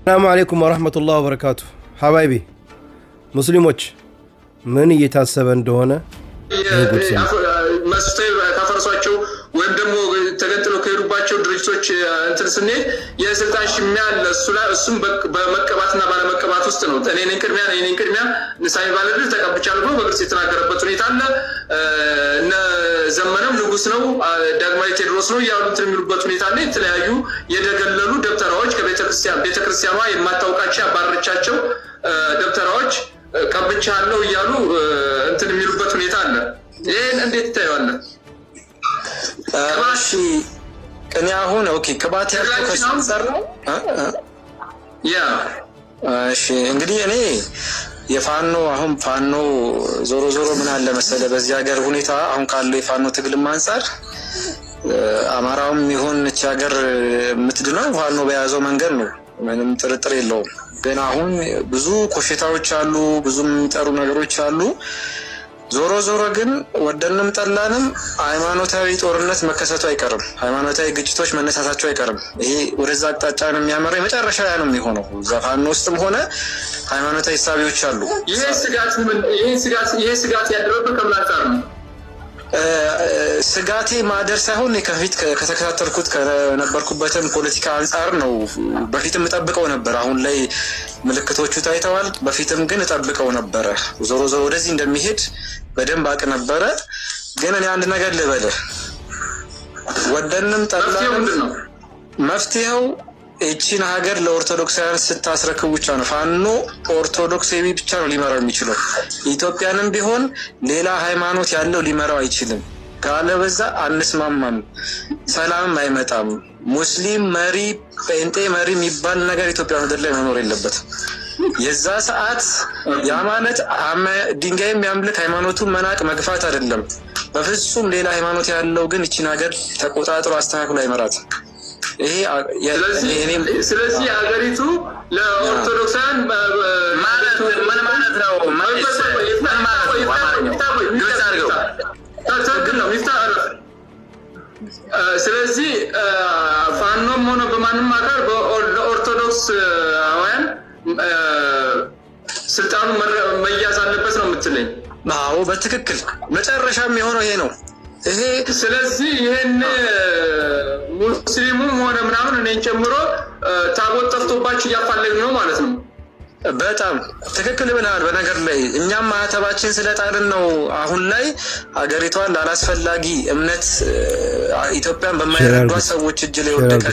السلام عليكم ورحمة الله وبركاته. حبايبي مسلموች ምን እየታሰበ እንደሆነ መስጠይ ካፈርሷቸው ወይም ደግሞ ተገንጥለው ከሄዱባቸው ድርጅቶች እንትን ስንሄድ የስልጣን ሽሚያ እሱም በመቀባትና ባለመቀባት ውስጥ ነው። እኔ ነኝ ቅድሚያ ንሳይ ባለድል ተቀብቻለሁ በግልጽ የተናገረበት ሁኔታ አለ። እነ ዘመነም ንጉስ ነው ዳግማዊ ቴዎድሮስ ነው ያሉት የሚሉበት ሁኔታ አለ። የተለያዩ የደገለሉ ደብተራዎች ቤተክርስቲያኗ የማታውቃቸው ያባረቻቸው ደብተራዎች ቀብቻለሁ እያሉ እንትን የሚሉበት ሁኔታ አለ። ይሄን እንዴት ታያለህ? እሺ እኔ አሁን ኦኬ ከባት ያለው ከሰንሰር ነው ያ እሺ እንግዲህ እኔ የፋኖ አሁን ፋኖ ዞሮ ምን አለ መሰለ በዚህ ሀገር ሁኔታ አሁን ካለው የፋኖ ትግልም አንፃር አማራውም ይሁን እቺ ሀገር የምትድነው ፋኖ በያዘው መንገድ ነው። ምንም ጥርጥር የለውም። ግን አሁን ብዙ ኮሽታዎች አሉ፣ ብዙ የሚጠሩ ነገሮች አሉ። ዞሮ ግን ወደንም ጠላንም ሃይማኖታዊ ጦርነት መከሰቱ አይቀርም። ሃይማኖታዊ ግጭቶች መነሳታቸው አይቀርም። ይሄ ወደዛ አቅጣጫ ነው የሚያመራው። የመጨረሻ ያ ነው የሚሆነው። ዘፋን ውስጥም ሆነ ሃይማኖታዊ ሳቢዎች አሉ። ይሄ ስጋት ያደረበት ከምን አንፃር ነው? ስጋቴ ማደር ሳይሆን ከፊት ከተከታተልኩት ከነበርኩበትም ፖለቲካ አንፃር ነው። በፊትም እጠብቀው ነበር። አሁን ላይ ምልክቶቹ ታይተዋል። በፊትም ግን እጠብቀው ነበረ። ዞሮ ወደዚህ እንደሚሄድ በደንብ አቅ ነበረ። ግን እኔ አንድ ነገር ልበልህ፣ ወደንም ጠላንም መፍትሄው እቺን ሀገር ለኦርቶዶክሳውያን ስታስረክብ ብቻ ነው። ፋኖ ኦርቶዶክሳዊ ብቻ ነው ሊመራው የሚችለው። ኢትዮጵያንም ቢሆን ሌላ ሃይማኖት ያለው ሊመራው አይችልም። ካለበዛ አንስማማም፣ ሰላምም አይመጣም። ሙስሊም መሪ ጴንጤ መሪ የሚባል ነገር ኢትዮጵያ ምድር ላይ መኖር የለበትም። የዛ ሰዓት ያ ማለት ድንጋይ የሚያምልክ ሃይማኖቱን መናቅ መግፋት አይደለም። በፍጹም ሌላ ሃይማኖት ያለው ግን እቺን ሀገር ተቆጣጥሮ አስተካክሎ አይመራት። ስለዚህ ሀገሪቱ ለኦርቶዶክሳውያን ማለት ነው ስለዚህ ፋኖም ሆነ በማንም አካል ለኦርቶዶክሳውያን ስልጣኑ መያዝ አለበት ነው የምትለኝ? አዎ በትክክል መጨረሻም የሆነው ይሄ ነው። ስለዚህ ይሄን ሙስሊሙም ሆነ ምናምን እኔን ጨምሮ ታቦት ጠፍቶባችሁ እያፋለግን ነው ማለት ነው። በጣም ትክክል ብለሃል። በነገር ላይ እኛም ማህተባችን ስለጣልን ነው አሁን ላይ ሀገሪቷን ላላስፈላጊ እምነት ኢትዮጵያን በማይረዷ ሰዎች እጅ ላይ ወደቀ።